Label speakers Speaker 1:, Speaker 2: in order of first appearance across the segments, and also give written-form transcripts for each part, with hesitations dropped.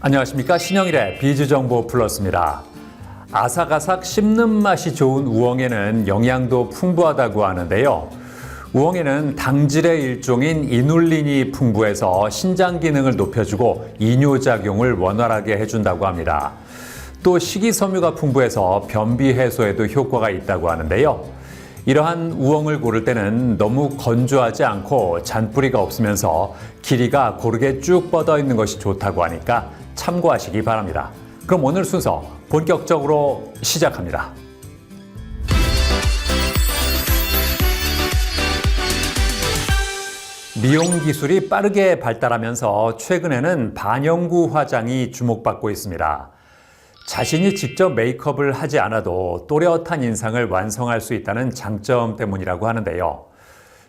Speaker 1: 안녕하십니까. 신영일의 비즈정보 플러스입니다. 아삭아삭 씹는 맛이 좋은 우엉에는 영양도 풍부하다고 하는데요. 우엉에는 당질의 일종인 이눌린이 풍부해서 신장 기능을 높여주고 이뇨작용을 원활하게 해준다고 합니다. 또 식이섬유가 풍부해서 변비 해소에도 효과가 있다고 하는데요. 이러한 우엉을 고를 때는 너무 건조하지 않고 잔뿌리가 없으면서 길이가 고르게 쭉 뻗어 있는 것이 좋다고 하니까 참고하시기 바랍니다. 그럼 오늘 순서 본격적으로 시작합니다. 미용 기술이 빠르게 발달하면서 최근에는 반영구 화장이 주목받고 있습니다. 자신이 직접 메이크업을 하지 않아도 또렷한 인상을 완성할 수 있다는 장점 때문이라고 하는데요.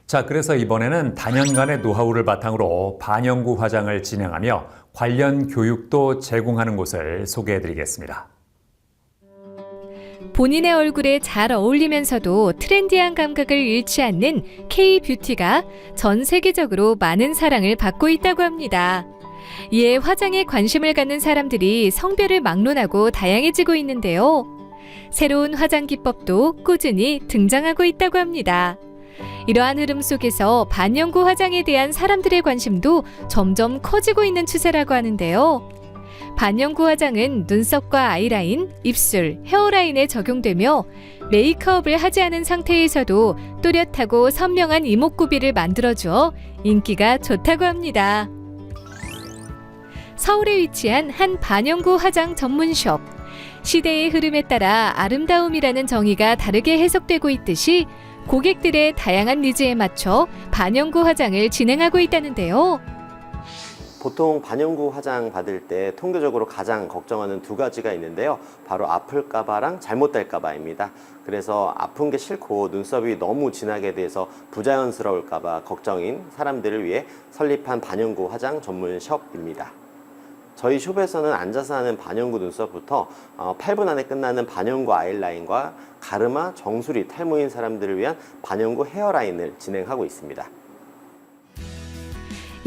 Speaker 1: 자, 그래서 이번에는 다년간의 노하우를 바탕으로 반영구 화장을 진행하며 관련 교육도 제공하는 곳을 소개해드리겠습니다.
Speaker 2: 본인의 얼굴에 잘 어울리면서도 트렌디한 감각을 잃지 않는 K-뷰티가 전 세계적으로 많은 사랑을 받고 있다고 합니다. 이에 화장에 관심을 갖는 사람들이 성별을 막론하고 다양해지고 있는데요. 새로운 화장 기법도 꾸준히 등장하고 있다고 합니다. 이러한 흐름 속에서 반영구 화장에 대한 사람들의 관심도 점점 커지고 있는 추세라고 하는데요. 반영구 화장은 눈썹과 아이라인, 입술, 헤어라인에 적용되며 메이크업을 하지 않은 상태에서도 또렷하고 선명한 이목구비를 만들어주어 인기가 좋다고 합니다. 서울에 위치한 한 반영구 화장 전문숍. 시대의 흐름에 따라 아름다움이라는 정의가 다르게 해석되고 있듯이 고객들의 다양한 니즈에 맞춰 반영구 화장을 진행하고 있다는데요.
Speaker 3: 보통 반영구 화장 받을 때 통계적으로 가장 걱정하는 두 가지가 있는데요. 바로 아플까봐랑 잘못될까봐입니다. 그래서 아픈 게 싫고 눈썹이 너무 진하게 돼서 부자연스러울까봐 걱정인 사람들을 위해 설립한 반영구 화장 전문 숍입니다. 저희 숍에서는 앉아서 하는 반영구 눈썹부터 8분 안에 끝나는 반영구 아이라인과 가르마, 정수리, 탈모인 사람들을 위한 반영구 헤어라인을 진행하고 있습니다.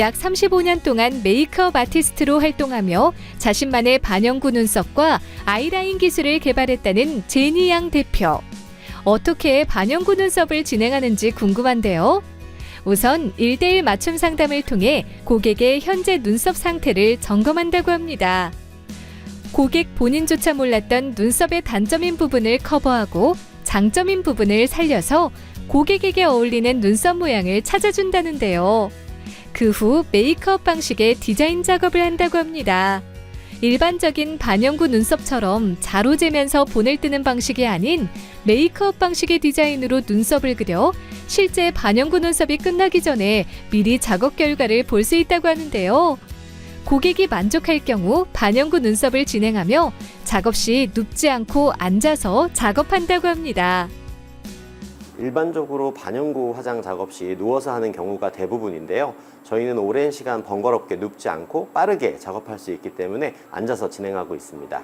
Speaker 2: 약 35년 동안 메이크업 아티스트로 활동하며 자신만의 반영구 눈썹과 아이라인 기술을 개발했다는 제니 양 대표. 어떻게 반영구 눈썹을 진행하는지 궁금한데요. 우선 1:1 맞춤 상담을 통해 고객의 현재 눈썹 상태를 점검한다고 합니다. 고객 본인조차 몰랐던 눈썹의 단점인 부분을 커버하고 장점인 부분을 살려서 고객에게 어울리는 눈썹 모양을 찾아준다는데요. 그 후 메이크업 방식의 디자인 작업을 한다고 합니다. 일반적인 반영구 눈썹처럼 자로 재면서 본을 뜨는 방식이 아닌 메이크업 방식의 디자인으로 눈썹을 그려 실제 반영구 눈썹이 끝나기 전에 미리 작업 결과를 볼 수 있다고 하는데요. 고객이 만족할 경우 반영구 눈썹을 진행하며 작업 시 눕지 않고 앉아서 작업한다고 합니다.
Speaker 3: 일반적으로 반영구 화장 작업 시 누워서 하는 경우가 대부분인데요. 저희는 오랜 시간 번거롭게 눕지 않고 빠르게 작업할 수 있기 때문에 앉아서 진행하고 있습니다.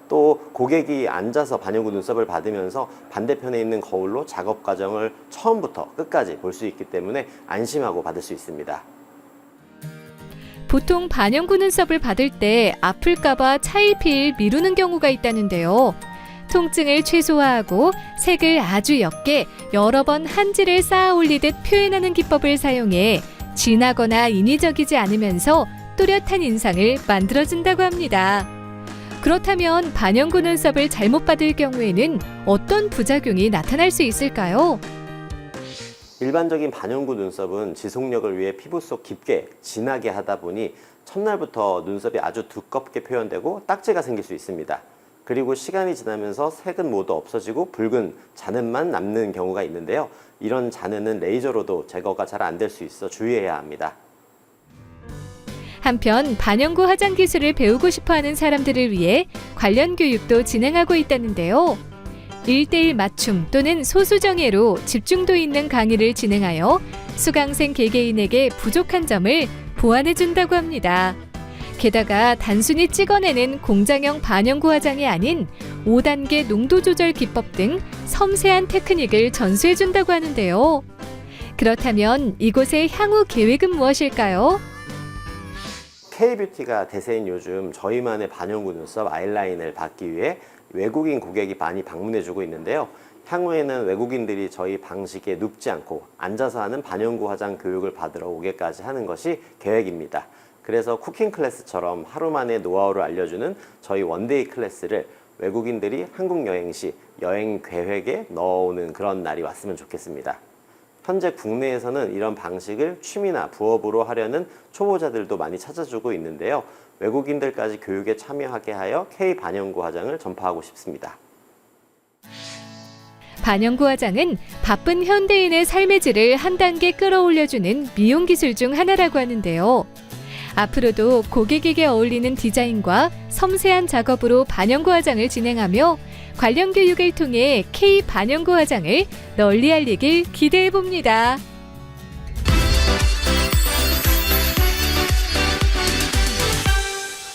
Speaker 3: 또 고객이 앉아서 반영구 눈썹을 받으면서 반대편에 있는 거울로 작업 과정을 처음부터 끝까지 볼 수 있기 때문에 안심하고 받을 수 있습니다.
Speaker 2: 보통 반영구 눈썹을 받을 때 아플까봐 차일피일 미루는 경우가 있다는데요. 통증을 최소화하고 색을 아주 옅게 여러 번 한지를 쌓아 올리듯 표현하는 기법을 사용해 진하거나 인위적이지 않으면서 또렷한 인상을 만들어준다고 합니다. 그렇다면 반영구 눈썹을 잘못 받을 경우에는 어떤 부작용이 나타날 수 있을까요?
Speaker 3: 일반적인 반영구 눈썹은 지속력을 위해 피부 속 깊게 진하게 하다 보니 첫날부터 눈썹이 아주 두껍게 표현되고 딱지가 생길 수 있습니다. 그리고 시간이 지나면서 색은 모두 없어지고 붉은 잔흔만 남는 경우가 있는데요. 이런 잔흔은 레이저로도 제거가 잘 안 될 수 있어 주의해야 합니다.
Speaker 2: 한편 반영구 화장 기술을 배우고 싶어하는 사람들을 위해 관련 교육도 진행하고 있다는데요. 1:1 맞춤 또는 소수정예로 집중도 있는 강의를 진행하여 수강생 개개인에게 부족한 점을 보완해준다고 합니다. 게다가 단순히 찍어내는 공장형 반영구 화장이 아닌 5단계 농도 조절 기법 등 섬세한 테크닉을 전수해준다고 하는데요. 그렇다면 이곳의 향후 계획은 무엇일까요?
Speaker 3: K뷰티가 대세인 요즘 저희만의 반영구 눈썹 아이라인을 받기 위해 외국인 고객이 많이 방문해주고 있는데요. 향후에는 외국인들이 저희 방식에 눕지 않고 앉아서 하는 반영구 화장 교육을 받으러 오게까지 하는 것이 계획입니다. 그래서 쿠킹 클래스처럼 하루 만에 노하우를 알려주는 저희 원데이 클래스를 외국인들이 한국 여행 시 여행 계획에 넣어오는 그런 날이 왔으면 좋겠습니다. 현재 국내에서는 이런 방식을 취미나 부업으로 하려는 초보자들도 많이 찾아주고 있는데요. 외국인들까지 교육에 참여하게 하여 K 반영구 화장을 전파하고 싶습니다.
Speaker 2: 반영구 화장은 바쁜 현대인의 삶의 질을 한 단계 끌어올려주는 미용 기술 중 하나라고 하는데요. 앞으로도 고객에게 어울리는 디자인과 섬세한 작업으로 반영구 화장을 진행하며 관련 교육을 통해 K 반영구 화장을 널리 알리길 기대해 봅니다.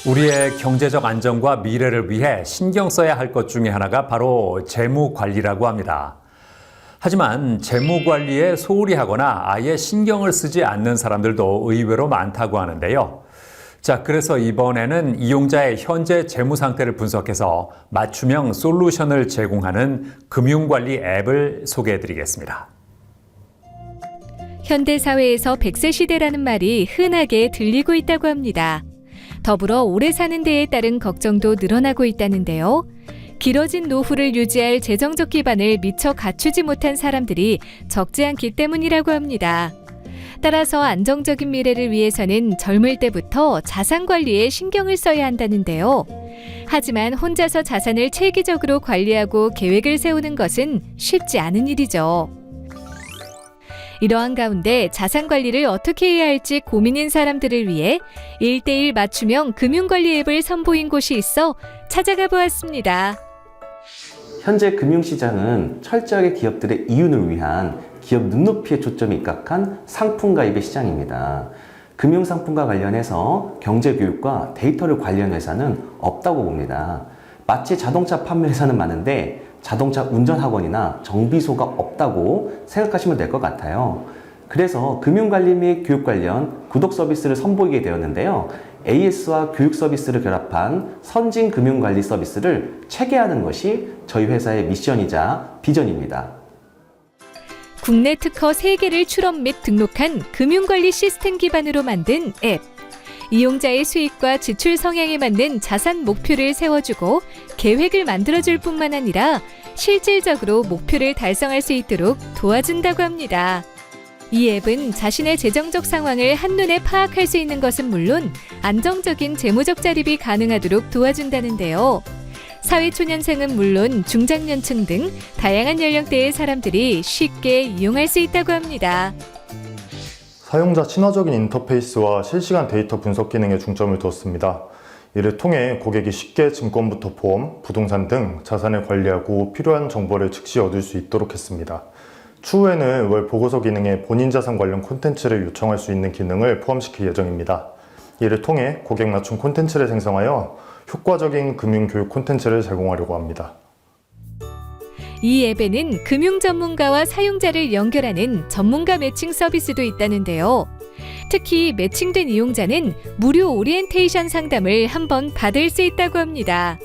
Speaker 1: 우리의 경제적 안정과 미래를 위해 신경 써야 할 것 중에 하나가 바로 재무 관리라고 합니다. 하지만 재무 관리에 소홀히 하거나 아예 신경을 쓰지 않는 사람들도 의외로 많다고 하는데요. 자, 그래서 이번에는 이용자의 현재 재무 상태를 분석해서 맞춤형 솔루션을 제공하는 금융관리 앱을 소개해 드리겠습니다.
Speaker 2: 현대 사회에서 100세 시대라는 말이 흔하게 들리고 있다고 합니다. 더불어 오래 사는 데에 따른 걱정도 늘어나고 있다는데요. 길어진 노후를 유지할 재정적 기반을 미처 갖추지 못한 사람들이 적지 않기 때문이라고 합니다. 따라서 안정적인 미래를 위해서는 젊을 때부터 자산 관리에 신경을 써야 한다는데요. 하지만 혼자서 자산을 체계적으로 관리하고 계획을 세우는 것은 쉽지 않은 일이죠. 이러한 가운데 자산 관리를 어떻게 해야 할지 고민인 사람들을 위해 1:1 맞춤형 금융관리 앱을 선보인 곳이 있어 찾아가 보았습니다.
Speaker 4: 현재 금융시장은 철저하게 기업들의 이윤을 위한 기업 눈높이에 초점이 입각한 상품 가입의 시장입니다. 금융상품과 관련해서 경제교육과 데이터를 관리하는 회사는 없다고 봅니다. 마치 자동차 판매 회사는 많은데 자동차 운전학원이나 정비소가 없다고 생각하시면 될 것 같아요. 그래서 금융관리 및 교육 관련 구독 서비스를 선보이게 되었는데요. AS와 교육 서비스를 결합한 선진 금융관리 서비스를 체계하는 것이 저희 회사의 미션이자 비전입니다.
Speaker 2: 국내 특허 3개를 출원 및 등록한 금융관리 시스템 기반으로 만든 앱. 이용자의 수익과 지출 성향에 맞는 자산 목표를 세워주고 계획을 만들어줄 뿐만 아니라 실질적으로 목표를 달성할 수 있도록 도와준다고 합니다. 이 앱은 자신의 재정적 상황을 한눈에 파악할 수 있는 것은 물론 안정적인 재무적 자립이 가능하도록 도와준다는데요. 사회초년생은 물론 중장년층 등 다양한 연령대의 사람들이 쉽게 이용할 수 있다고 합니다.
Speaker 5: 사용자 친화적인 인터페이스와 실시간 데이터 분석 기능에 중점을 두었습니다. 이를 통해 고객이 쉽게 증권부터 보험, 부동산 등 자산을 관리하고 필요한 정보를 즉시 얻을 수 있도록 했습니다. 추후에는 월 보고서 기능에 본인 자산 관련 콘텐츠를 요청할 수 있는 기능을 포함시킬 예정입니다. 이를 통해 고객 맞춤 콘텐츠를 생성하여 효과적인 금융교육 콘텐츠를 제공하려고 합니다.
Speaker 2: 이 앱에는 금융 전문가와 사용자를 연결하는 전문가 매칭 서비스도 있다는데요. 특히 매칭된 이용자는 무료 오리엔테이션 상담을 한번 받을 수 있다고 합니다.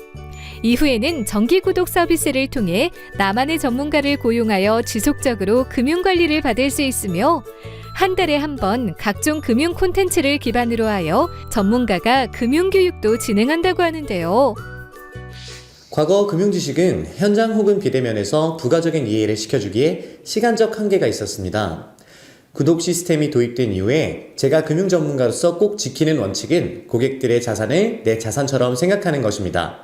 Speaker 2: 이후에는 정기 구독 서비스를 통해 나만의 전문가를 고용하여 지속적으로 금융관리를 받을 수 있으며 한 달에 한 번 각종 금융 콘텐츠를 기반으로 하여 전문가가 금융교육도 진행한다고 하는데요.
Speaker 6: 과거 금융지식은 현장 혹은 비대면에서 부가적인 이해를 시켜주기에 시간적 한계가 있었습니다. 구독 시스템이 도입된 이후에 제가 금융 전문가로서 꼭 지키는 원칙은 고객들의 자산을 내 자산처럼 생각하는 것입니다.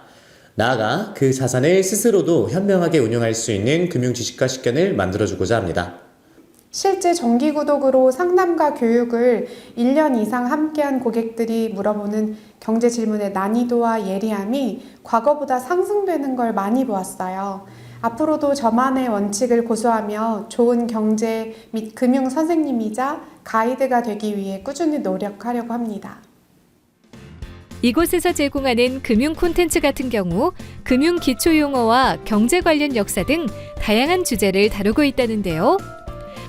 Speaker 6: 나아가 그 자산을 스스로도 현명하게 운용할 수 있는 금융 지식과 식견을 만들어주고자 합니다.
Speaker 7: 실제 정기 구독으로 상담과 교육을 1년 이상 함께한 고객들이 물어보는 경제 질문의 난이도와 예리함이 과거보다 상승되는 걸 많이 보았어요. 앞으로도 저만의 원칙을 고수하며 좋은 경제 및 금융 선생님이자 가이드가 되기 위해 꾸준히 노력하려고 합니다.
Speaker 2: 이곳에서 제공하는 금융 콘텐츠 같은 경우 금융 기초 용어와 경제 관련 역사 등 다양한 주제를 다루고 있다는데요.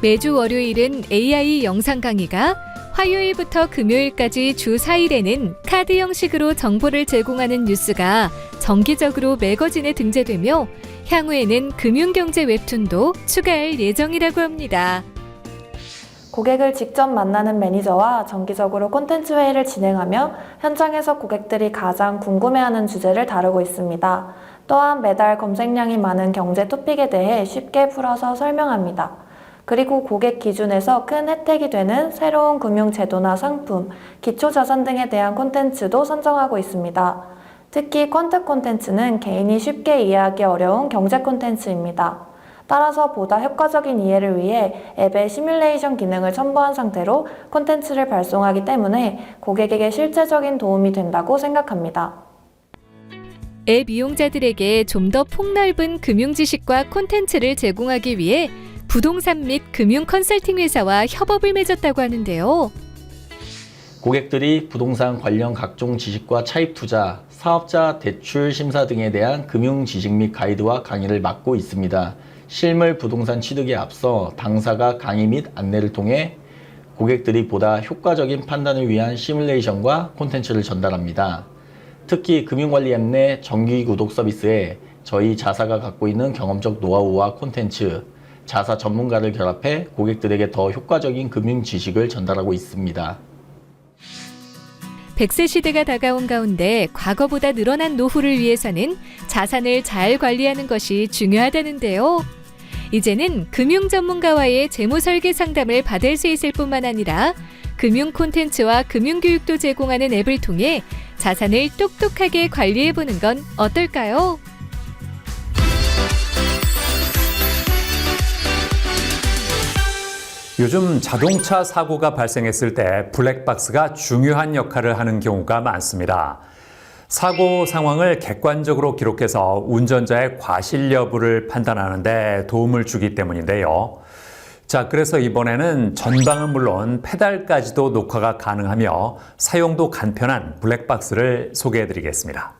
Speaker 2: 매주 월요일은 AI 영상 강의가, 화요일부터 금요일까지 주 4일에는 카드 형식으로 정보를 제공하는 뉴스가 정기적으로 매거진에 등재되며 향후에는 금융경제 웹툰도 추가할 예정이라고 합니다.
Speaker 8: 고객을 직접 만나는 매니저와 정기적으로 콘텐츠 회의를 진행하며 현장에서 고객들이 가장 궁금해하는 주제를 다루고 있습니다. 또한 매달 검색량이 많은 경제 토픽에 대해 쉽게 풀어서 설명합니다. 그리고 고객 기준에서 큰 혜택이 되는 새로운 금융제도나 상품, 기초자산 등에 대한 콘텐츠도 선정하고 있습니다. 특히 퀀트 콘텐츠는 개인이 쉽게 이해하기 어려운 경제 콘텐츠입니다. 따라서 보다 효과적인 이해를 위해 앱에 시뮬레이션 기능을 첨부한 상태로 콘텐츠를 발송하기 때문에 고객에게 실제적인 도움이 된다고 생각합니다.
Speaker 2: 앱 이용자들에게 좀 더 폭넓은 금융 지식과 콘텐츠를 제공하기 위해 부동산 및 금융 컨설팅 회사와 협업을 맺었다고 하는데요.
Speaker 9: 고객들이 부동산 관련 각종 지식과 차입 투자, 사업자 대출 심사 등에 대한 금융 지식 및 가이드와 강의를 맡고 있습니다. 실물 부동산 취득에 앞서 당사가 강의 및 안내를 통해 고객들이 보다 효과적인 판단을 위한 시뮬레이션과 콘텐츠를 전달합니다. 특히 금융관리 앱 내 정기 구독 서비스에 저희 자사가 갖고 있는 경험적 노하우와 콘텐츠, 자사 전문가를 결합해 고객들에게 더 효과적인 금융 지식을 전달하고 있습니다.
Speaker 2: 100세 시대가 다가온 가운데 과거보다 늘어난 노후를 위해서는 자산을 잘 관리하는 것이 중요하다는데요. 이제는 금융 전문가와의 재무 설계 상담을 받을 수 있을 뿐만 아니라 금융 콘텐츠와 금융 교육도 제공하는 앱을 통해 자산을 똑똑하게 관리해보는 건 어떨까요?
Speaker 1: 요즘 자동차 사고가 발생했을 때 블랙박스가 중요한 역할을 하는 경우가 많습니다. 사고 상황을 객관적으로 기록해서 운전자의 과실 여부를 판단하는 데 도움을 주기 때문인데요. 자, 그래서 이번에는 전방은 물론 페달까지도 녹화가 가능하며 사용도 간편한 블랙박스를 소개해드리겠습니다.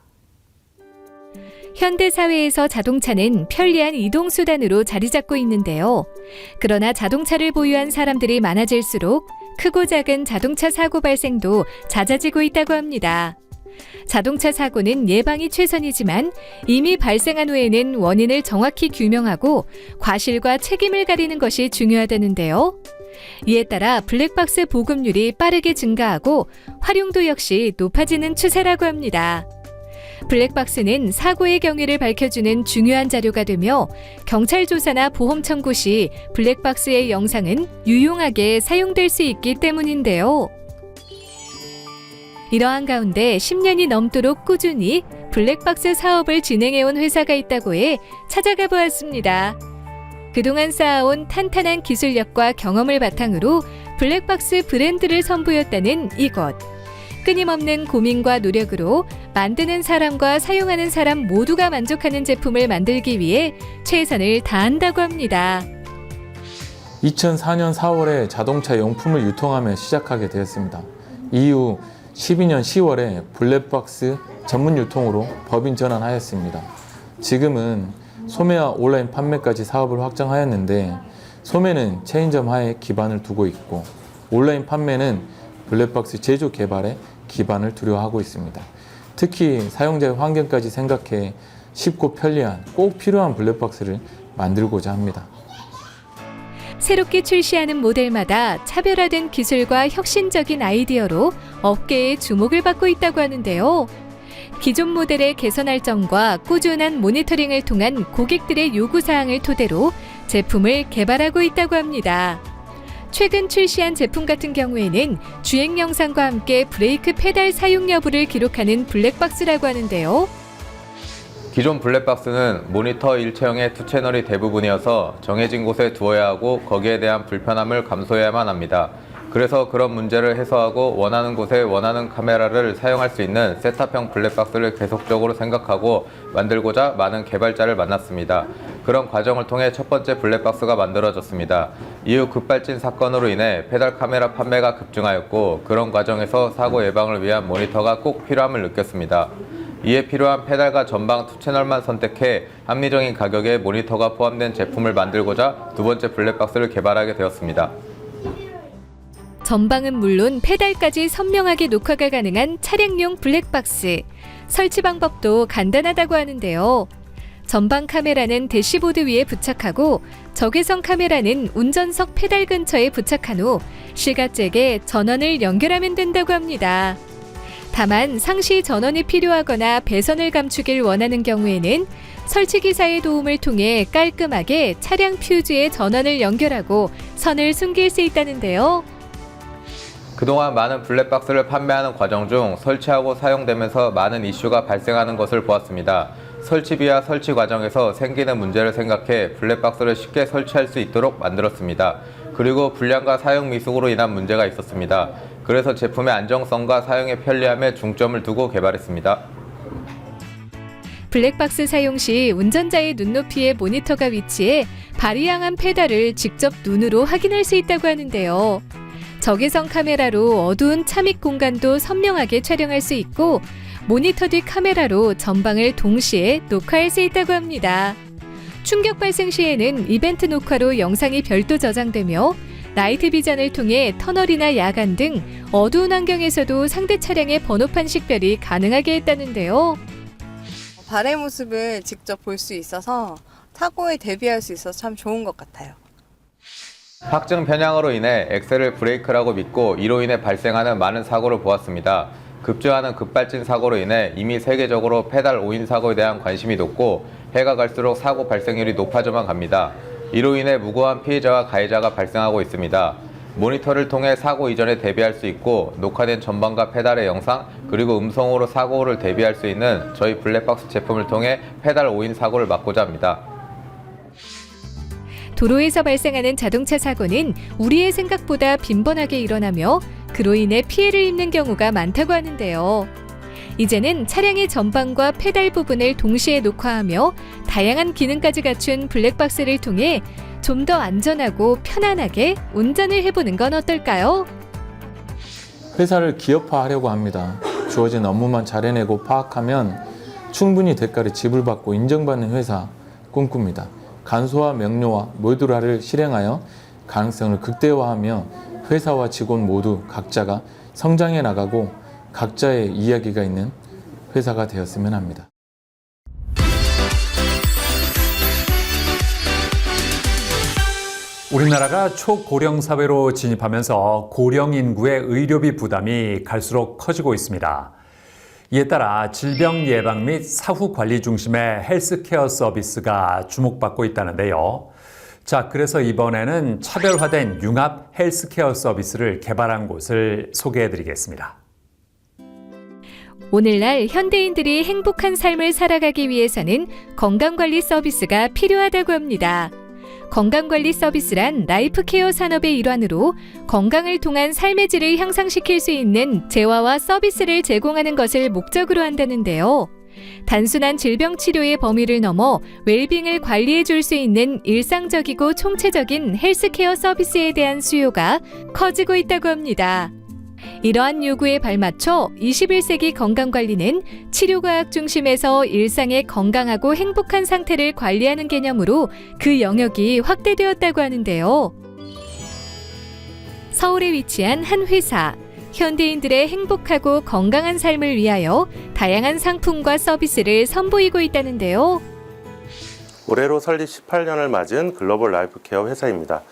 Speaker 2: 현대 사회에서 자동차는 편리한 이동수단으로 자리 잡고 있는데요. 그러나 자동차를 보유한 사람들이 많아질수록 크고 작은 자동차 사고 발생도 잦아지고 있다고 합니다. 자동차 사고는 예방이 최선이지만 이미 발생한 후에는 원인을 정확히 규명하고 과실과 책임을 가리는 것이 중요하다는데요. 이에 따라 블랙박스 보급률이 빠르게 증가하고 활용도 역시 높아지는 추세라고 합니다. 블랙박스는 사고의 경위를 밝혀주는 중요한 자료가 되며 경찰 조사나 보험 청구 시 블랙박스의 영상은 유용하게 사용될 수 있기 때문인데요. 이러한 가운데 10년이 넘도록 꾸준히 블랙박스 사업을 진행해온 회사가 있다고 해 찾아가 보았습니다. 그동안 쌓아온 탄탄한 기술력과 경험을 바탕으로 블랙박스 브랜드를 선보였다는 이곳. 끊임없는 고민과 노력으로 만드는 사람과 사용하는 사람 모두가 만족하는 제품을 만들기 위해 최선을 다한다고 합니다.
Speaker 10: 2004년 4월에 자동차 용품을 유통하며 시작하게 되었습니다. 이후 12년 10월에 블랙박스 전문 유통으로 법인 전환하였습니다. 지금은 소매와 온라인 판매까지 사업을 확장하였는데 소매는 체인점 하에 기반을 두고 있고 온라인 판매는 블랙박스 제조 개발에 기반을 두려 하고 있습니다. 특히 사용자의 환경까지 생각해 쉽고 편리한 꼭 필요한 블랙박스를 만들고자 합니다.
Speaker 2: 새롭게 출시하는 모델마다 차별화된 기술과 혁신적인 아이디어로 업계의 주목을 받고 있다고 하는데요. 기존 모델의 개선할 점과 꾸준한 모니터링을 통한 고객들의 요구사항을 토대로 제품을 개발하고 있다고 합니다. 최근 출시한 제품 같은 경우에는 주행 영상과 함께 브레이크 페달 사용 여부를 기록하는 블랙박스라고 하는데요.
Speaker 11: 기존 블랙박스는 모니터 일체형의 2채널이 대부분이어서 정해진 곳에 두어야 하고 거기에 대한 불편함을 감수해야만 합니다. 그래서 그런 문제를 해소하고 원하는 곳에 원하는 카메라를 사용할 수 있는 셋탑형 블랙박스를 계속적으로 생각하고 만들고자 많은 개발자를 만났습니다. 그런 과정을 통해 첫 번째 블랙박스가 만들어졌습니다. 이후 급발진 사건으로 인해 페달 카메라 판매가 급증하였고 그런 과정에서 사고 예방을 위한 모니터가 꼭 필요함을 느꼈습니다. 이에 필요한 페달과 전방 2채널만 선택해 합리적인 가격에 모니터가 포함된 제품을 만들고자 두 번째 블랙박스를 개발하게 되었습니다.
Speaker 2: 전방은 물론 페달까지 선명하게 녹화가 가능한 차량용 블랙박스. 설치 방법도 간단하다고 하는데요. 전방 카메라는 대시보드 위에 부착하고 적외선 카메라는 운전석 페달 근처에 부착한 후 실가잭에 전원을 연결하면 된다고 합니다. 다만 상시 전원이 필요하거나 배선을 감추길 원하는 경우에는 설치기사의 도움을 통해 깔끔하게 차량 퓨즈에 전원을 연결하고 선을 숨길 수 있다는데요.
Speaker 11: 그동안 많은 블랙박스를 판매하는 과정 중 설치하고 사용되면서 많은 이슈가 발생하는 것을 보았습니다. 설치비와 설치 과정에서 생기는 문제를 생각해 블랙박스를 쉽게 설치할 수 있도록 만들었습니다. 그리고 불량과 사용 미숙으로 인한 문제가 있었습니다. 그래서 제품의 안정성과 사용의 편리함에 중점을 두고 개발했습니다.
Speaker 2: 블랙박스 사용 시 운전자의 눈높이에 모니터가 위치해 발이 향한 페달을 직접 눈으로 확인할 수 있다고 하는데요. 적외선 카메라로 어두운 차믹 공간도 선명하게 촬영할 수 있고 모니터 뒤 카메라로 전방을 동시에 녹화할 수 있다고 합니다. 충격 발생 시에는 이벤트 녹화로 영상이 별도 저장되며 나이트 비전을 통해 터널이나 야간 등 어두운 환경에서도 상대 차량의 번호판 식별이 가능하게 했다는데요.
Speaker 12: 발의 모습을 직접 볼 수 있어서 사고에 대비할 수 있어서 참 좋은 것 같아요.
Speaker 11: 확증 편향으로 인해 엑셀을 브레이크라고 믿고 이로 인해 발생하는 많은 사고를 보았습니다. 급증하는 급발진 사고로 인해 이미 세계적으로 페달 오인 사고에 대한 관심이 높고 해가 갈수록 사고 발생률이 높아져만 갑니다. 이로 인해 무고한 피해자와 가해자가 발생하고 있습니다. 모니터를 통해 사고 이전에 대비할 수 있고 녹화된 전방과 페달의 영상 그리고 음성으로 사고를 대비할 수 있는 저희 블랙박스 제품을 통해 페달 오인 사고를 막고자 합니다.
Speaker 2: 도로에서 발생하는 자동차 사고는 우리의 생각보다 빈번하게 일어나며 그로 인해 피해를 입는 경우가 많다고 하는데요. 이제는 차량의 전방과 페달 부분을 동시에 녹화하며 다양한 기능까지 갖춘 블랙박스를 통해 좀 더 안전하고 편안하게 운전을 해보는 건 어떨까요?
Speaker 10: 회사를 기업화하려고 합니다. 주어진 업무만 잘 해내고 파악하면 충분히 대가를 지불받고 인정받는 회사 꿈꿉니다. 간소화 명료화 모듈화를 실행하여 가능성을 극대화하며 회사와 직원 모두 각자가 성장해 나가고 각자의 이야기가 있는 회사가 되었으면 합니다.
Speaker 1: 우리나라가 초고령 사회로 진입하면서 고령 인구의 의료비 부담이 갈수록 커지고 있습니다. 이에 따라 질병 예방 및 사후 관리 중심의 헬스케어 서비스가 주목받고 있다는데요. 자, 그래서 이번에는 차별화된 융합 헬스케어 서비스를 개발한 곳을 소개해드리겠습니다.
Speaker 2: 오늘날 현대인들이 행복한 삶을 살아가기 위해서는 건강관리 서비스가 필요하다고 합니다. 건강관리 서비스란 라이프케어 산업의 일환으로 건강을 통한 삶의 질을 향상시킬 수 있는 재화와 서비스를 제공하는 것을 목적으로 한다는데요. 단순한 질병 치료의 범위를 넘어 웰빙을 관리해 줄 수 있는 일상적이고 총체적인 헬스케어 서비스에 대한 수요가 커지고 있다고 합니다. 이러한 요구에 발맞춰 21세기 건강관리는 치료과학 중심에서 일상의 건강하고 행복한 상태를 관리하는 개념으로 그 영역이 확대되었다고 하는데요. 서울에 위치한 한 회사, 현대인들의 행복하고 건강한 삶을 위하여 다양한 상품과 서비스를 선보이고 있다는데요.
Speaker 13: 올해로 설립 18년을 맞은 글로벌 라이프케어 회사입니다.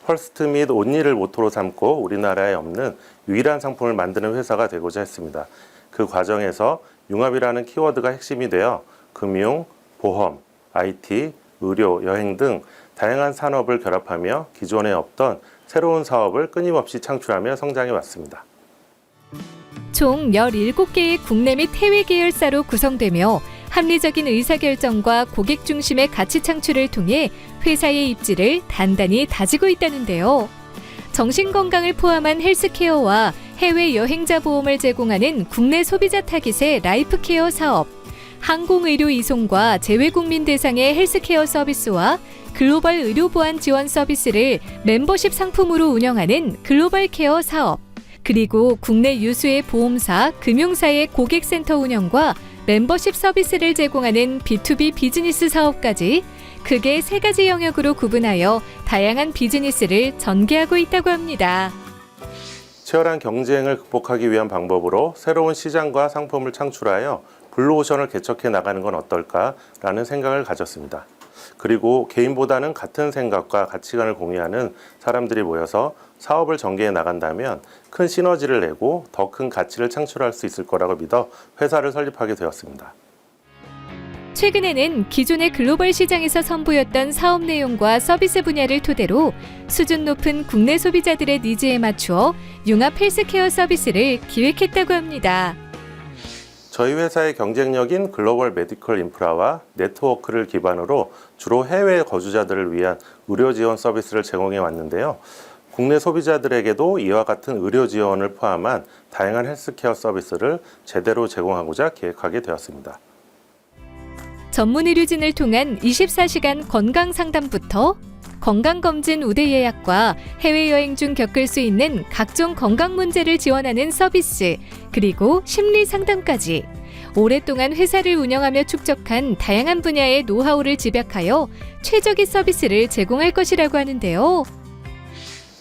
Speaker 13: 퍼스트 및 온리를 모토로 삼고 우리나라에 없는 유일한 상품을 만드는 회사가 되고자 했습니다. 그 과정에서 융합이라는 키워드가 핵심이 되어 금융, 보험, IT, 의료, 여행 등 다양한 산업을 결합하며 기존에 없던 새로운 사업을 끊임없이 창출하며 성장해 왔습니다.
Speaker 2: 총 17개의 국내 및 해외 계열사로 구성되며 합리적인 의사결정과 고객 중심의 가치 창출을 통해 회사의 입지를 단단히 다지고 있다는데요. 정신건강을 포함한 헬스케어와 해외 여행자 보험을 제공하는 국내 소비자 타깃의 라이프케어 사업, 항공의료 이송과 재외국민 대상의 헬스케어 서비스와 글로벌 의료보안 지원 서비스를 멤버십 상품으로 운영하는 글로벌 케어 사업, 그리고 국내 유수의 보험사, 금융사의 고객센터 운영과 멤버십 서비스를 제공하는 B2B 비즈니스 사업까지 크게 3가지 영역으로 구분하여 다양한 비즈니스를 전개하고 있다고 합니다.
Speaker 13: 치열한 경쟁을 극복하기 위한 방법으로 새로운 시장과 상품을 창출하여 블루오션을 개척해 나가는 건 어떨까라는 생각을 가졌습니다. 그리고 개인보다는 같은 생각과 가치관을 공유하는 사람들이 모여서 사업을 전개해 나간다면 큰 시너지를 내고 더 큰 가치를 창출할 수 있을 거라고 믿어 회사를 설립하게 되었습니다.
Speaker 2: 최근에는 기존의 글로벌 시장에서 선보였던 사업 내용과 서비스 분야를 토대로 수준 높은 국내 소비자들의 니즈에 맞추어 융합 헬스케어 서비스를 기획했다고 합니다.
Speaker 13: 저희 회사의 경쟁력인 글로벌 메디컬 인프라와 네트워크를 기반으로 주로 해외 거주자들을 위한 의료 지원 서비스를 제공해 왔는데요. 국내 소비자들에게도 이와 같은 의료 지원을 포함한 다양한 헬스케어 서비스를 제대로 제공하고자 기획하게 되었습니다.
Speaker 2: 전문 의료진을 통한 24시간 건강 상담부터 건강검진 우대 예약과 해외여행 중 겪을 수 있는 각종 건강 문제를 지원하는 서비스, 그리고 심리 상담까지 오랫동안 회사를 운영하며 축적한 다양한 분야의 노하우를 집약하여 최적의 서비스를 제공할 것이라고 하는데요.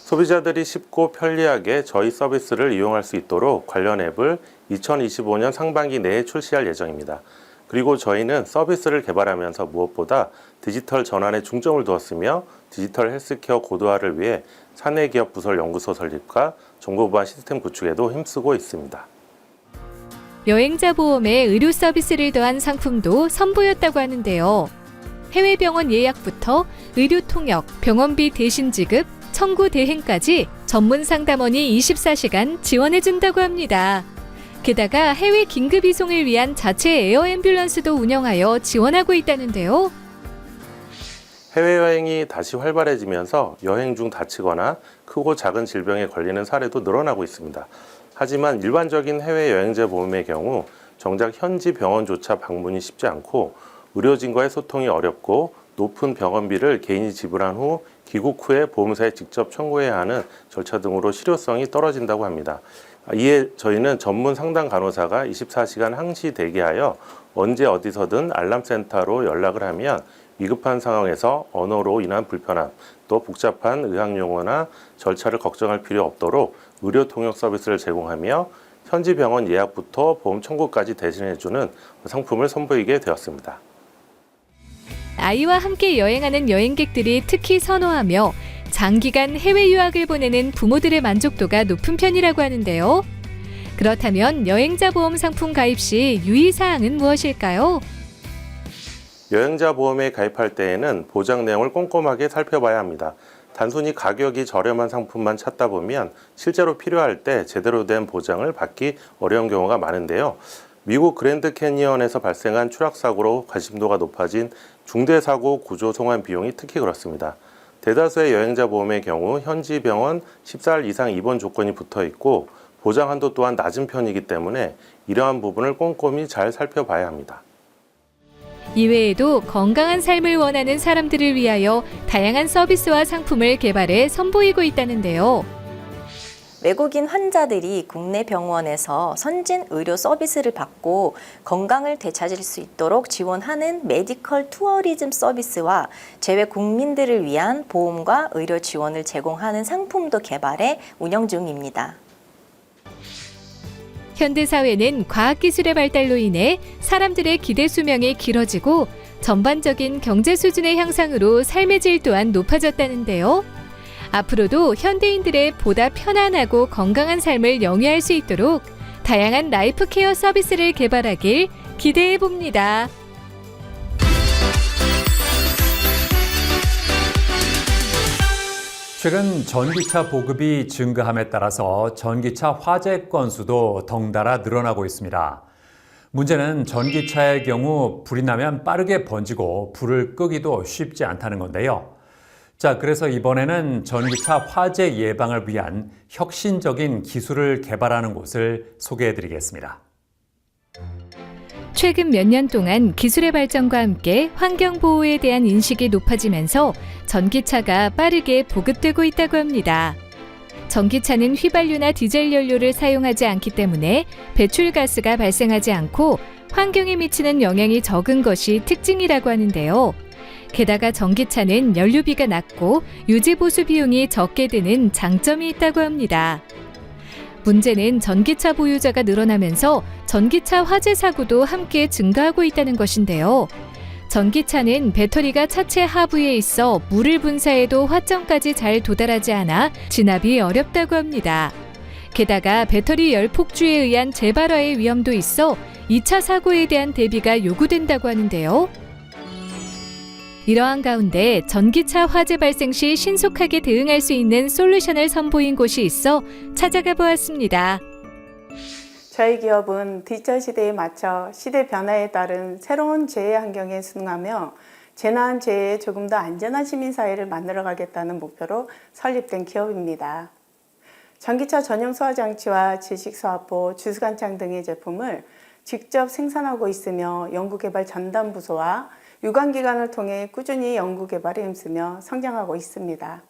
Speaker 13: 소비자들이 쉽고 편리하게 저희 서비스를 이용할 수 있도록 관련 앱을 2025년 상반기 내에 출시할 예정입니다. 그리고 저희는 서비스를 개발하면서 무엇보다 디지털 전환에 중점을 두었으며 디지털 헬스케어 고도화를 위해 사내기업 부설 연구소 설립과 정보보안 시스템 구축에도 힘쓰고 있습니다.
Speaker 2: 여행자 보험에 의료 서비스를 더한 상품도 선보였다고 하는데요. 해외 병원 예약부터 의료 통역, 병원비 대신 지급, 청구 대행까지 전문 상담원이 24시간 지원해준다고 합니다. 게다가 해외 긴급 이송을 위한 자체 에어 앰뷸런스도 운영하여 지원하고 있다는데요.
Speaker 13: 해외여행이 다시 활발해지면서 여행 중 다치거나 크고 작은 질병에 걸리는 사례도 늘어나고 있습니다. 하지만 일반적인 해외여행자 보험의 경우 정작 현지 병원조차 방문이 쉽지 않고 의료진과의 소통이 어렵고 높은 병원비를 개인이 지불한 후 귀국 후에 보험사에 직접 청구해야 하는 절차 등으로 실효성이 떨어진다고 합니다. 이에 저희는 전문 상담 간호사가 24시간 항시 대기하여 언제 어디서든 알람센터로 연락을 하면 위급한 상황에서 언어로 인한 불편함, 또 복잡한 의학용어나 절차를 걱정할 필요 없도록 의료 통역 서비스를 제공하며 현지 병원 예약부터 보험 청구까지 대신해주는 상품을 선보이게 되었습니다.
Speaker 2: 아이와 함께 여행하는 여행객들이 특히 선호하며 장기간 해외 유학을 보내는 부모들의 만족도가 높은 편이라고 하는데요. 그렇다면 여행자 보험 상품 가입 시 유의사항은 무엇일까요?
Speaker 13: 여행자 보험에 가입할 때에는 보장 내용을 꼼꼼하게 살펴봐야 합니다. 단순히 가격이 저렴한 상품만 찾다 보면 실제로 필요할 때 제대로 된 보장을 받기 어려운 경우가 많은데요. 미국 그랜드 캐니언에서 발생한 추락사고로 관심도가 높아진 중대사고 구조 송환 비용이 특히 그렇습니다. 대다수의 여행자 보험의 경우 현지 병원 14일 이상 입원 조건이 붙어 있고 보장 한도 또한 낮은 편이기 때문에 이러한 부분을 꼼꼼히 잘 살펴봐야 합니다.
Speaker 2: 이외에도 건강한 삶을 원하는 사람들을 위하여 다양한 서비스와 상품을 개발해 선보이고 있다는데요.
Speaker 14: 외국인 환자들이 국내 병원에서 선진 의료 서비스를 받고 건강을 되찾을 수 있도록 지원하는 메디컬 투어리즘 서비스와 재외 국민들을 위한 보험과 의료 지원을 제공하는 상품도 개발해 운영 중입니다.
Speaker 2: 현대사회는 과학기술의 발달로 인해 사람들의 기대 수명이 길어지고 전반적인 경제 수준의 향상으로 삶의 질 또한 높아졌다는데요. 앞으로도 현대인들의 보다 편안하고 건강한 삶을 영위할 수 있도록 다양한 라이프 케어 서비스를 개발하길 기대해 봅니다.
Speaker 1: 최근 전기차 보급이 증가함에 따라서 전기차 화재 건수도 덩달아 늘어나고 있습니다. 문제는 전기차의 경우 불이 나면 빠르게 번지고 불을 끄기도 쉽지 않다는 건데요. 자, 그래서 이번에는 전기차 화재 예방을 위한 혁신적인 기술을 개발하는 곳을 소개해드리겠습니다.
Speaker 2: 최근 몇 년 동안 기술의 발전과 함께 환경보호에 대한 인식이 높아지면서 전기차가 빠르게 보급되고 있다고 합니다. 전기차는 휘발유나 디젤 연료를 사용하지 않기 때문에 배출가스가 발생하지 않고 환경에 미치는 영향이 적은 것이 특징이라고 하는데요. 게다가 전기차는 연료비가 낮고 유지 보수 비용이 적게 드는 장점이 있다고 합니다. 문제는 전기차 보유자가 늘어나면서 전기차 화재 사고도 함께 증가하고 있다는 것인데요. 전기차는 배터리가 차체 하부에 있어 물을 분사해도 화점까지 잘 도달하지 않아 진압이 어렵다고 합니다. 게다가 배터리 열 폭주에 의한 재발화의 위험도 있어 2차 사고에 대한 대비가 요구된다고 하는데요. 이러한 가운데 전기차 화재 발생 시 신속하게 대응할 수 있는 솔루션을 선보인 곳이 있어 찾아가 보았습니다.
Speaker 15: 저희 기업은 디지털 시대에 맞춰 시대 변화에 따른 새로운 재해 환경에 순응하며 재난 재해에 조금 더 안전한 시민사회를 만들어가겠다는 목표로 설립된 기업입니다. 전기차 전용 소화장치와 질식소화포, 주스관창 등의 제품을 직접 생산하고 있으며 연구개발 전담부서와 유관기관을 통해 꾸준히 연구개발에 힘쓰며 성장하고 있습니다.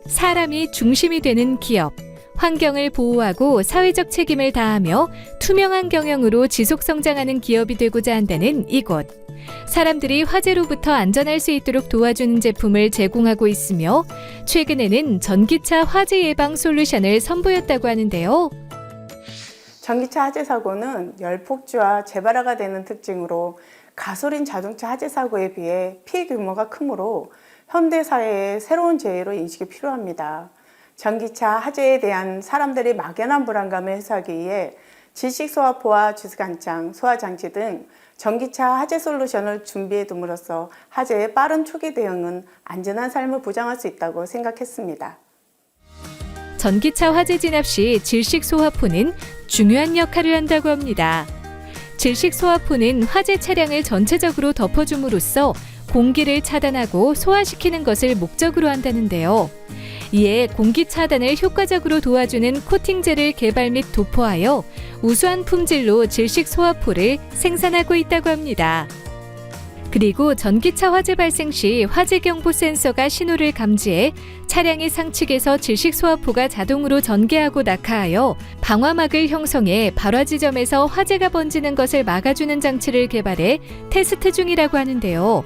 Speaker 2: 사람이 중심이 되는 기업. 환경을 보호하고 사회적 책임을 다하며 투명한 경영으로 지속 성장하는 기업이 되고자 한다는 이곳. 사람들이 화재로부터 안전할 수 있도록 도와주는 제품을 제공하고 있으며 최근에는 전기차 화재 예방 솔루션을 선보였다고 하는데요.
Speaker 15: 전기차 화재 사고는 열폭주와 재발화가 되는 특징으로 가솔린 자동차 화재 사고에 비해 피해 규모가 크므로 현대 사회의 새로운 재해로 인식이 필요합니다. 전기차 화재에 대한 사람들의 막연한 불안감을 해소하기 위해 질식소화포와 주스관창, 소화장치 등 전기차 화재 솔루션을 준비해 둠으로써 화재의 빠른 초기 대응은 안전한 삶을 보장할 수 있다고 생각했습니다.
Speaker 2: 전기차 화재 진압 시 질식소화포는 중요한 역할을 한다고 합니다. 질식소화포는 화재 차량을 전체적으로 덮어줌으로써 공기를 차단하고 소화시키는 것을 목적으로 한다는데요. 이에 공기 차단을 효과적으로 도와주는 코팅제를 개발 및 도포하여 우수한 품질로 질식소화포를 생산하고 있다고 합니다. 그리고 전기차 화재 발생 시 화재 경보 센서가 신호를 감지해 차량의 상측에서 질식소화포가 자동으로 전개하고 낙하하여 방화막을 형성해 발화 지점에서 화재가 번지는 것을 막아주는 장치를 개발해 테스트 중이라고 하는데요.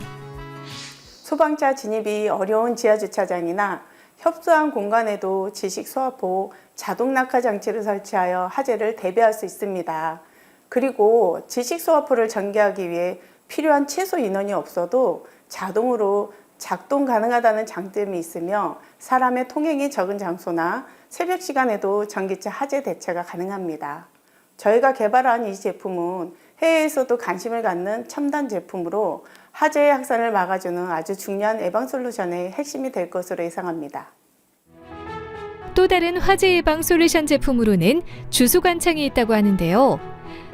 Speaker 15: 소방차 진입이 어려운 지하주차장이나 협소한 공간에도 질식소화포, 자동 낙하 장치를 설치하여 화재를 대비할 수 있습니다. 그리고 질식소화포를 전개하기 위해 필요한 최소 인원이 없어도 자동으로 작동 가능하다는 장점이 있으며 사람의 통행이 적은 장소나 새벽 시간에도 전기차 화재 대처가 가능합니다. 저희가 개발한 이 제품은 해외에서도 관심을 갖는 첨단 제품으로 화재의 확산을 막아주는 아주 중요한 예방 솔루션의 핵심이 될 것으로 예상합니다.
Speaker 2: 또 다른 화재 예방 솔루션 제품으로는 주수관창이 있다고 하는데요.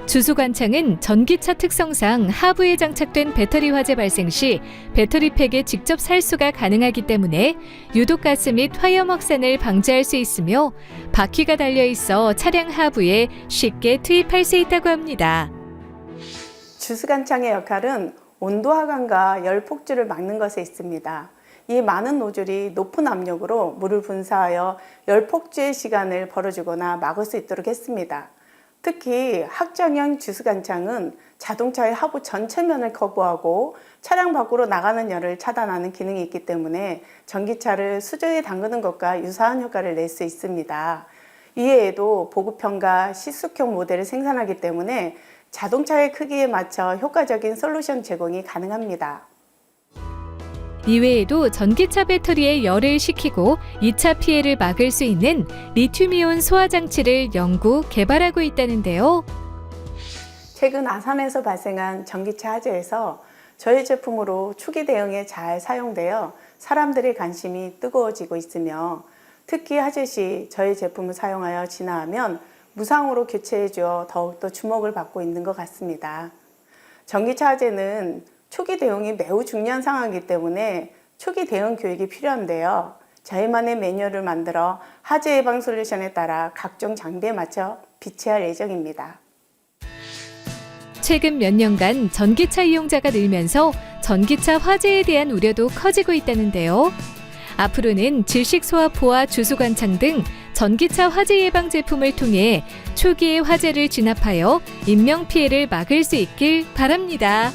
Speaker 2: 주수관창은 전기차 특성상 하부에 장착된 배터리 화재 발생 시 배터리팩에 직접 살수가 가능하기 때문에 유독가스 및 화염 확산을 방지할 수 있으며 바퀴가 달려 있어 차량 하부에 쉽게 투입할 수 있다고 합니다.
Speaker 15: 주스관창의 역할은 온도 하강과 열 폭주를 막는 것에 있습니다. 이 많은 노즐이 높은 압력으로 물을 분사하여 열 폭주의 시간을 벌어주거나 막을 수 있도록 했습니다. 특히 확정형 주스관창은 자동차의 하부 전체면을 커버하고 차량 밖으로 나가는 열을 차단하는 기능이 있기 때문에 전기차를 수조에 담그는 것과 유사한 효과를 낼 수 있습니다. 이외에도 보급형과 시숙형 모델을 생산하기 때문에 자동차의 크기에 맞춰 효과적인 솔루션 제공이 가능합니다.
Speaker 2: 이외에도 전기차 배터리에 열을 식히고 2차 피해를 막을 수 있는 리튬이온 소화장치를 연구, 개발하고 있다는데요.
Speaker 15: 최근 아산에서 발생한 전기차 화재에서 저희 제품으로 초기 대응에 잘 사용되어 사람들의 관심이 뜨거워지고 있으며 특히 화재 시 저희 제품을 사용하여 진화하면 무상으로 교체해 주어 더욱더 주목을 받고 있는 것 같습니다. 전기차 화재는 초기 대응이 매우 중요한 상황이기 때문에 초기 대응 교육이 필요한데요. 저희만의 매뉴얼을 만들어 화재 예방 솔루션에 따라 각종 장비에 맞춰 비치할 예정입니다.
Speaker 2: 최근 몇 년간 전기차 이용자가 늘면서 전기차 화재에 대한 우려도 커지고 있다는데요. 앞으로는 질식소화포와 주수관창 등 전기차 화재 예방 제품을 통해 초기의 화재를 진압하여 인명피해를 막을 수 있길 바랍니다.